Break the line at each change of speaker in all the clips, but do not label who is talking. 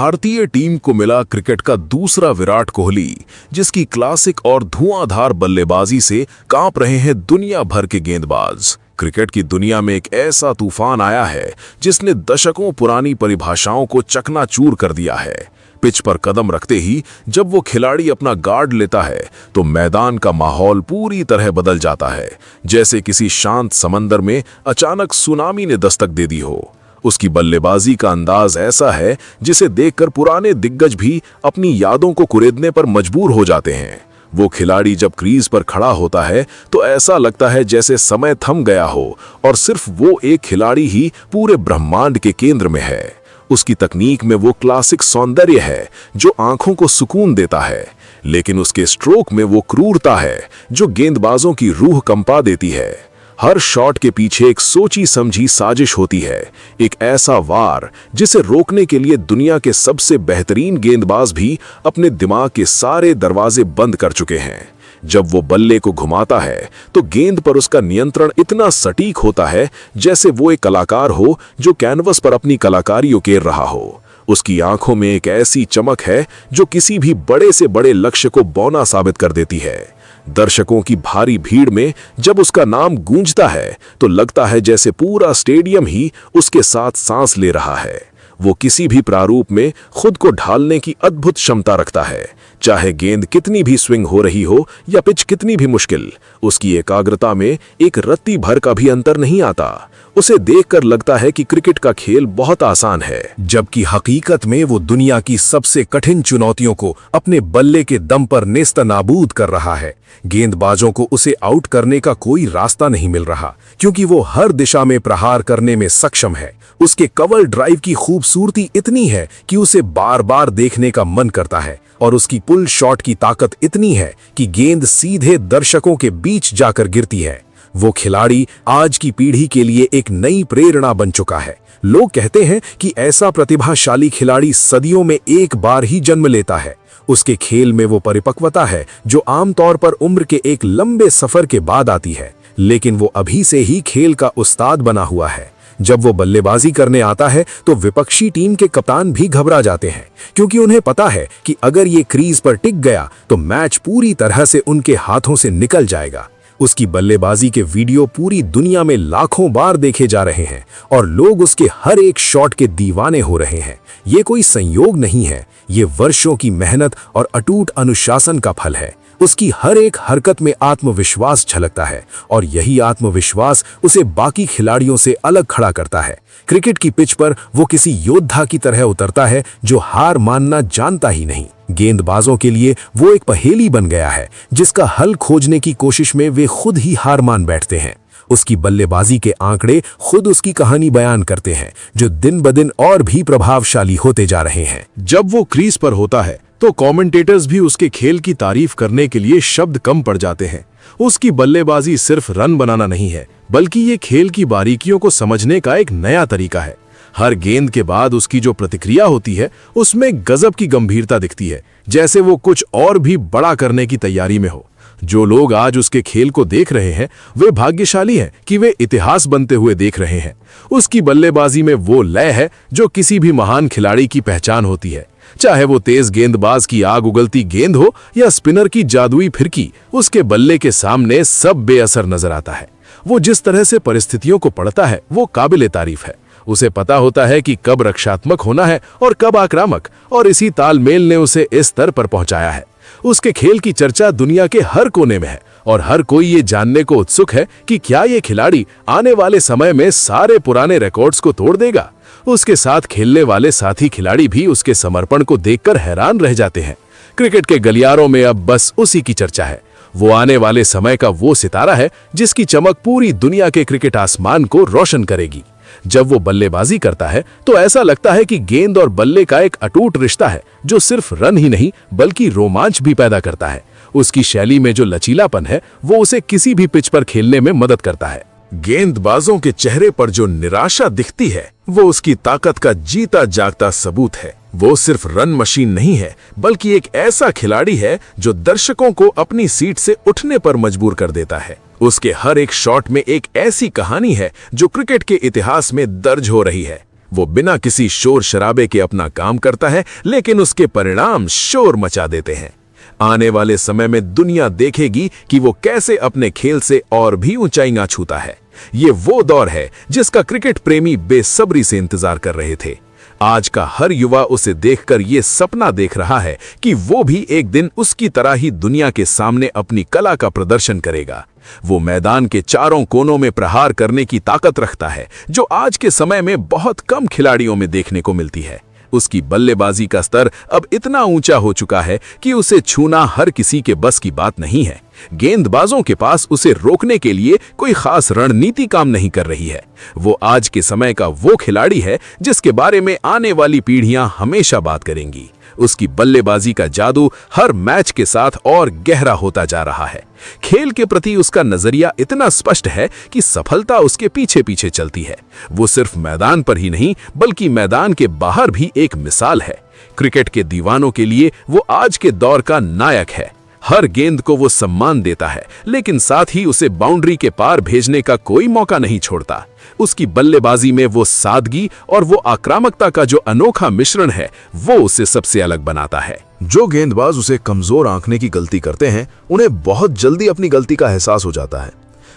भारतीय टीम को मिला क्रिकेट का दूसरा विराट कोहली, जिसकी क्लासिक और धुआंधार बल्लेबाजी से कांप रहे हैं दुनिया भर के गेंदबाज। क्रिकेट की दुनिया में एक ऐसा तूफान आया है जिसने दशकों पुरानी परिभाषाओं को चकनाचूर कर दिया है। पिच पर कदम रखते ही जब वो खिलाड़ी अपना गार्ड लेता है तो मैदान का माहौल पूरी तरह बदल जाता है, जैसे किसी शांत समंदर में अचानक सुनामी ने दस्तक दे दी हो। उसकी बल्लेबाजी का अंदाज ऐसा है जिसे देखकर पुराने दिग्गज भी अपनी यादों को कुरेदने पर मजबूर हो जाते हैं। वो खिलाड़ी जब क्रीज पर खड़ा होता है तो ऐसा लगता है जैसे समय थम गया हो और सिर्फ वो एक खिलाड़ी ही पूरे ब्रह्मांड के केंद्र में है। उसकी तकनीक में वो क्लासिक सौंदर्य है जो आंखों को सुकून देता है, लेकिन उसके स्ट्रोक में वो क्रूरता है जो गेंदबाजों की रूह कंपा देती है। हर शॉट के पीछे एक सोची समझी साजिश होती है, एक ऐसा वार जिसे रोकने के लिए दुनिया के सबसे बेहतरीन गेंदबाज भी अपने दिमाग के सारे दरवाजे बंद कर चुके हैं। जब वो बल्ले को घुमाता है तो गेंद पर उसका नियंत्रण इतना सटीक होता है जैसे वो एक कलाकार हो जो कैनवस पर अपनी कलाकारी उकेर रहा हो। उसकी आंखों में एक ऐसी चमक है जो किसी भी बड़े से बड़े लक्ष्य को बौना साबित कर देती है। दर्शकों की भारी भीड़ में जब उसका नाम गूंजता है तो लगता है जैसे पूरा स्टेडियम ही उसके साथ सांस ले रहा है। वो किसी भी प्रारूप में खुद को ढालने की अद्भुत क्षमता रखता है, चाहे गेंद कितनी भी स्विंग हो रही हो या पिच कितनी भी मुश्किल। उसकी एकाग्रता में एक रत्ती भर का भी अंतर नहीं आता। उसे देखकर लगता है कि क्रिकेट का खेल बहुत आसान है, जबकि हकीकत में वो दुनिया की सबसे कठिन चुनौतियों को अपने बल्ले के दम पर नेस्तनाबूद कर रहा है। गेंदबाजों को उसे आउट करने का कोई रास्ता नहीं मिल रहा, क्योंकि वो हर दिशा में प्रहार करने में सक्षम है। उसके कवर ड्राइव की खूबसूरती इतनी है कि उसे बार बार देखने का मन करता है, और उसकी पुल शॉट की ताकत इतनी है कि गेंद सीधे दर्शकों के बीच जाकर गिरती है। वो खिलाड़ी आज की पीढ़ी के लिए एक नई प्रेरणा बन चुका है। लोग कहते हैं कि ऐसा प्रतिभाशाली खिलाड़ी सदियों में एक बार ही जन्म लेता है। उसके खेल में वो परिपक्वता है जो आमतौर पर उम्र के एक लंबे सफर के बाद आती है, लेकिन वो अभी से ही खेल का उस्ताद बना हुआ है। जब वो बल्लेबाजी करने आता है तो विपक्षी टीम के कप्तान भी घबरा जाते हैं, क्योंकि उन्हें पता है कि अगर ये क्रीज पर टिक गया तो मैच पूरी तरह से उनके हाथों से निकल जाएगा। उसकी बल्लेबाजी के वीडियो पूरी दुनिया में लाखों बार देखे जा रहे हैं और लोग उसके हर एक शॉट के दीवाने हो रहे हैं। ये कोई संयोग नहीं है, ये वर्षों की मेहनत और अटूट अनुशासन का फल है। उसकी हर एक हरकत में आत्मविश्वास झलकता है और यही आत्मविश्वास उसे बाकी खिलाड़ियों से अलग खड़ा करता है। क्रिकेट की पिच पर वो किसी योद्धा की तरह उतरता है जो हार मानना जानता ही नहीं। गेंदबाजों के लिए वो एक पहेली बन गया है जिसका हल खोजने की कोशिश में वे खुद ही हार मान बैठते हैं। उसकी बल्लेबाजी के आंकड़े खुद उसकी कहानी बयान करते हैं, जो दिन ब दिन और भी प्रभावशाली होते जा रहे हैं।
जब वो क्रीज पर होता है तो कमेंटेटर्स भी उसके खेल की तारीफ करने के लिए शब्द कम पड़ जाते हैं। उसकी बल्लेबाजी सिर्फ रन बनाना नहीं है, बल्कि ये खेल की बारीकियों को समझने का एक नया तरीका है। हर गेंद के बाद उसकी जो प्रतिक्रिया होती है उसमें गजब की गंभीरता दिखती है, जैसे वो कुछ और भी बड़ा करने की तैयारी में हो। जो लोग आज उसके खेल को देख रहे हैं वे भाग्यशाली हैं कि वे इतिहास बनते हुए देख रहे हैं। उसकी बल्लेबाजी में वो लय है जो किसी भी महान खिलाड़ी की पहचान होती है, चाहे वो तेज गेंदबाज की आग उगलती गेंद हो या स्पिनर की जादुई फिरकी। उसके बल्ले के सामने सब बेअसर नजर आता है। वो जिस तरह से परिस्थितियों को पढ़ता है वो काबिले तारीफ है। उसे पता होता है कि कब रक्षात्मक होना है और कब आक्रामक, और इसी तालमेल ने उसे इस स्तर पर पहुंचाया है। उसके खेल की चर्चा दुनिया के हर कोने में है और हर कोई ये जानने को उत्सुक है कि क्या ये खिलाड़ी आने वाले समय में सारे पुराने रिकॉर्ड्स को तोड़ देगा। उसके साथ खेलने वाले साथी खिलाड़ी भी उसके समर्पण को देखकर हैरान रह जाते हैं। क्रिकेट के गलियारों में अब बस उसी की चर्चा है। वो आने वाले समय का वो सितारा है जिसकी चमक पूरी दुनिया के क्रिकेट आसमान को रोशन करेगी। जब वो बल्लेबाजी करता है तो ऐसा लगता है कि गेंद और बल्ले का एक अटूट रिश्ता है जो सिर्फ रन ही नहीं बल्कि रोमांच भी पैदा करता है। उसकी शैली में जो लचीलापन है वो उसे किसी भी पिच पर खेलने में मदद करता है। गेंदबाजों के चेहरे पर जो निराशा दिखती है वो उसकी ताकत का जीता जागता सबूत है। वो सिर्फ रन मशीन नहीं है बल्कि एक ऐसा खिलाड़ी है जो दर्शकों को अपनी सीट से उठने पर मजबूर कर देता है। उसके हर एक शॉट में एक ऐसी कहानी है जो क्रिकेट के इतिहास में दर्ज हो रही है।
वो बिना किसी शोर शराबे के अपना काम करता है, लेकिन उसके परिणाम शोर मचा देते हैं। आने वाले समय में दुनिया देखेगी कि वो कैसे अपने खेल से और भी ऊंचाइयां छूता है। ये वो दौर है जिसका क्रिकेट प्रेमी बेसब्री से इंतजार कर रहे थे। आज का हर युवा उसे देखकर ये सपना देख रहा है कि वो भी एक दिन उसकी तरह ही दुनिया के सामने अपनी कला का प्रदर्शन करेगा। वो मैदान के चारों कोनों में प्रहार करने की ताकत रखता है, जो आज के समय में बहुत कम खिलाड़ियों में देखने को मिलती है। उसकी बल्लेबाजी का स्तर अब इतना ऊंचा हो चुका है कि उसे छूना हर किसी के बस की बात नहीं है। गेंदबाजों के पास उसे रोकने के लिए कोई खास रणनीति काम नहीं कर रही है। वो आज के समय का वो खिलाड़ी है जिसके बारे में आने वाली पीढ़ियां हमेशा बात करेंगी। उसकी बल्लेबाजी का जादू हर मैच के साथ और गहरा होता जा रहा है। खेल के प्रति उसका नजरिया इतना स्पष्ट है कि सफलता उसके पीछे पीछे चलती है। वो सिर्फ मैदान पर ही नहीं, बल्कि मैदान के बाहर भी एक मिसाल है। क्रिकेट के दीवानों के लिए वो आज के दौर का नायक है। हर गेंद को वो सम्मान देता है, लेकिन साथ ही उसे बाउंड्री के पार भेजने का कोई मौका नहीं छोड़ता। उसकी बल्लेबाजी में वो सादगी और वो आक्रामकता का जो अनोखा मिश्रण है, वो उसे सबसे अलग बनाता है।
जो गेंदबाज उसे कमजोर आंकने की गलती करते हैं, उन्हें बहुत जल्दी अपनी गलती का एहसास हो जाता है।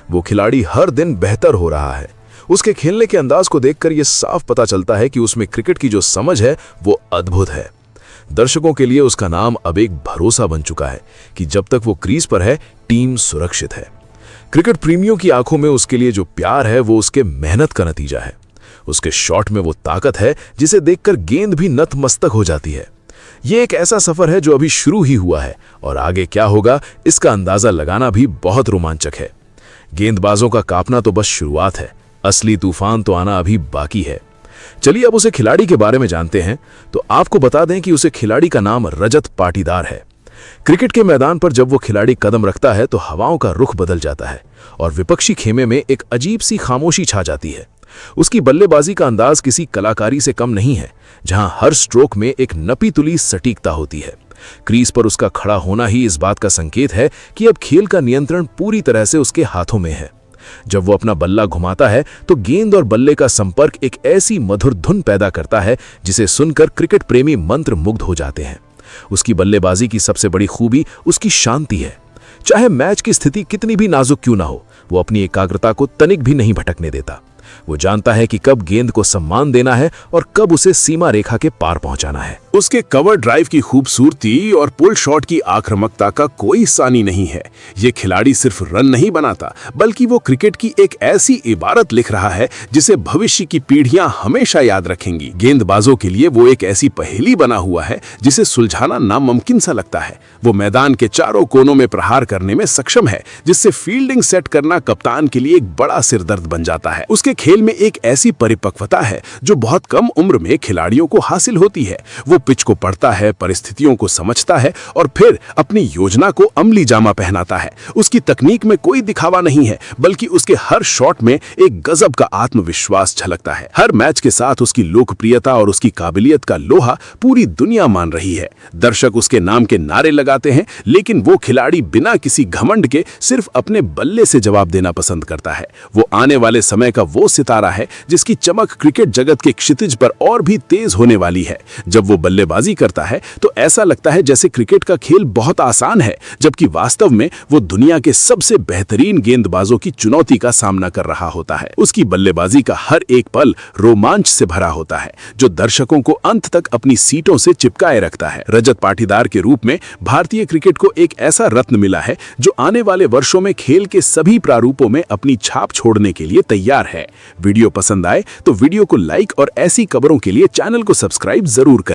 वो खिलाड़ी हर दिन बेहतर हो रहा है। उसके खेलने के अंदाज को देखकर यह साफ पता चलता है कि उसमें क्रिकेट की जो समझ है वो अद्भुत है। दर्शकों के लिए उसका नाम अब एक भरोसा बन चुका है कि जब तक वो क्रीज पर है, टीम सुरक्षित है। क्रिकेट प्रेमियों की आंखों में उसके लिए जो प्यार है, वो उसके मेहनत का नतीजा है। उसके शॉट में वो ताकत है जिसे देखकर गेंद भी नतमस्तक हो जाती है। ये एक ऐसा सफर है जो अभी शुरू ही हुआ है और आगे क्या होगा इसका अंदाजा लगाना भी बहुत रोमांचक है। गेंदबाजों का कांपना तो बस शुरुआत है, असली तूफान तो आना अभी बाकी है। चलिए अब उसे खिलाड़ी के बारे में जानते हैं। तो आपको बता दें कि उसे खिलाड़ी का नाम रजत पाटीदार है। क्रिकेट के मैदान पर जब वो खिलाड़ी कदम रखता है तो हवाओं का रुख बदल जाता है और विपक्षी खेमे में एक अजीब सी खामोशी छा जाती है। उसकी बल्लेबाजी का अंदाज किसी कलाकारी से कम नहीं है, जहां हर स्ट्रोक में एक नपी तुली सटीकता होती है। क्रीज पर उसका खड़ा होना ही इस बात का संकेत है कि अब खेल का नियंत्रण पूरी तरह से उसके हाथों में है। जब वो अपना बल्ला घुमाता है तो गेंद और बल्ले का संपर्क एक ऐसी मधुर धुन पैदा करता है जिसे सुनकर क्रिकेट प्रेमी मंत्र मुग्ध हो जाते हैं। उसकी बल्लेबाजी की सबसे बड़ी खूबी उसकी शांति है। चाहे मैच की स्थिति कितनी भी नाजुक क्यों ना हो, वो अपनी एकाग्रता को तनिक भी नहीं भटकने देता। वो जानता है कि कब गेंद को सम्मान देना है और कब उसे सीमा रेखा के पार पहुंचाना है।
उसके कवर ड्राइव की खूबसूरती और पुल शॉट की आक्रामकता का कोई सानी नहीं है। ये खिलाड़ी सिर्फ रन नहीं बनाता, बल्कि वो क्रिकेट की एक ऐसी इबारत लिख रहा है जिसे भविष्य की पीढ़ियां हमेशा याद रखेंगी। गेंदबाजों के लिए वो एक ऐसी पहेली बना हुआ है जिसे सुलझाना नामुमकिन सा लगता है। वो मैदान के चारों कोनों में प्रहार करने में सक्षम है, जिससे फील्डिंग सेट करना कप्तान के लिए एक बड़ा सिरदर्द बन जाता है। उसके खेल में एक ऐसी परिपक्वता है जो बहुत कम उम्र में खिलाड़ियों को हासिल होती है। वो पिच को पढ़ता है, परिस्थितियों को समझता है और फिर अपनी योजना को अमली जामा पहनाता है। उसकी तकनीक में कोई दिखावा नहीं है, बल्कि उसके हर शॉट में एक गजब का आत्मविश्वास झलकता है। हर मैच के साथ उसकी लोकप्रियता और उसकी काबिलियत का लोहा पूरी दुनिया मान रही है। दर्शक उसके नाम के नारे लगाते हैं, लेकिन वो खिलाड़ी बिना किसी घमंड के सिर्फ अपने बल्ले से जवाब देना पसंद करता है। वो आने वाले समय का वो सितारा है जिसकी चमक क्रिकेट जगत के क्षितिज पर और भी तेज होने वाली है। जब वो बल्लेबाजी करता है तो ऐसा लगता है जैसे क्रिकेट का खेल बहुत आसान है, जबकि वास्तव में वो दुनिया के सबसे बेहतरीन गेंदबाजों की चुनौती का सामना कर रहा होता है। उसकी बल्लेबाजी का हर एक पल रोमांच से भरा होता है, जो दर्शकों को अंत तक अपनी सीटों से चिपकाए रखता है। रजत पाटीदार के रूप में भारतीय क्रिकेट को एक ऐसा रत्न मिला है जो आने वाले वर्षों में खेल के सभी प्रारूपों में अपनी छाप छोड़ने के लिए तैयार है। वीडियो पसंद आए तो वीडियो को लाइक और ऐसी खबरों के लिए चैनल को सब्सक्राइब जरूर करें।